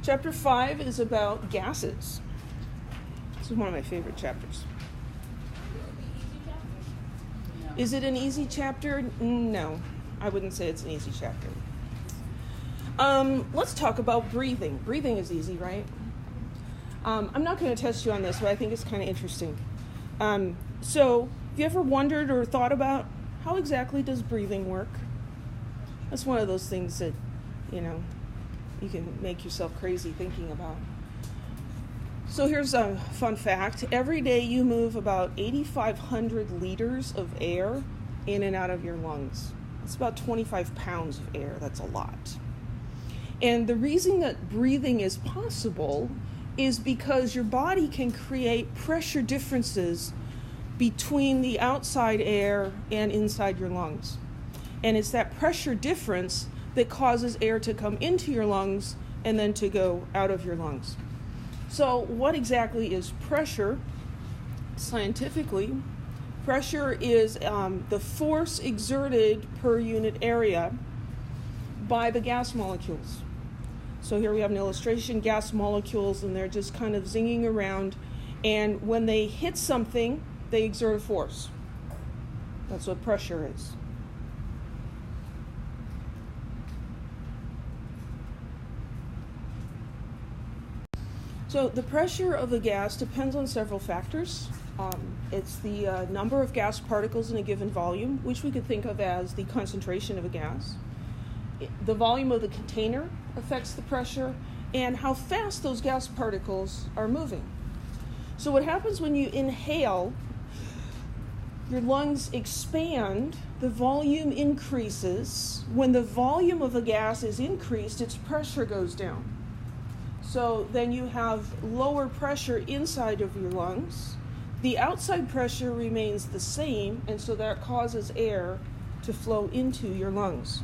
Chapter 5 is about gases. This is one of my favorite chapters. Is it an easy chapter? No, I wouldn't say it's an easy chapter. Let's talk about breathing. Breathing is easy, right? I'm not going to test you on this, but I think it's kind of interesting. So, have you ever wondered or thought about how exactly does breathing work? That's one of those things that, you can make yourself crazy thinking about. So here's a fun fact. Every day you move about 8,500 liters of air in and out of your lungs. It's about 25 pounds of air. That's a lot. And the reason that breathing is possible is because your body can create pressure differences between the outside air and inside your lungs. And it's that pressure difference that causes air to come into your lungs and then to go out of your lungs. So what exactly is pressure? Scientifically, pressure is the force exerted per unit area by the gas molecules. So here we have an illustration, gas molecules, and they're just kind of zinging around. And when they hit something, they exert a force. That's what pressure is. So the pressure of the gas depends on several factors. It's the number of gas particles in a given volume, which we could think of as the concentration of a gas. The volume of the container affects the pressure, and how fast those gas particles are moving. So what happens when you inhale, your lungs expand, the volume increases. When the volume of the gas is increased, its pressure goes down. So then you have lower pressure inside of your lungs. The outside pressure remains the same, and so that causes air to flow into your lungs.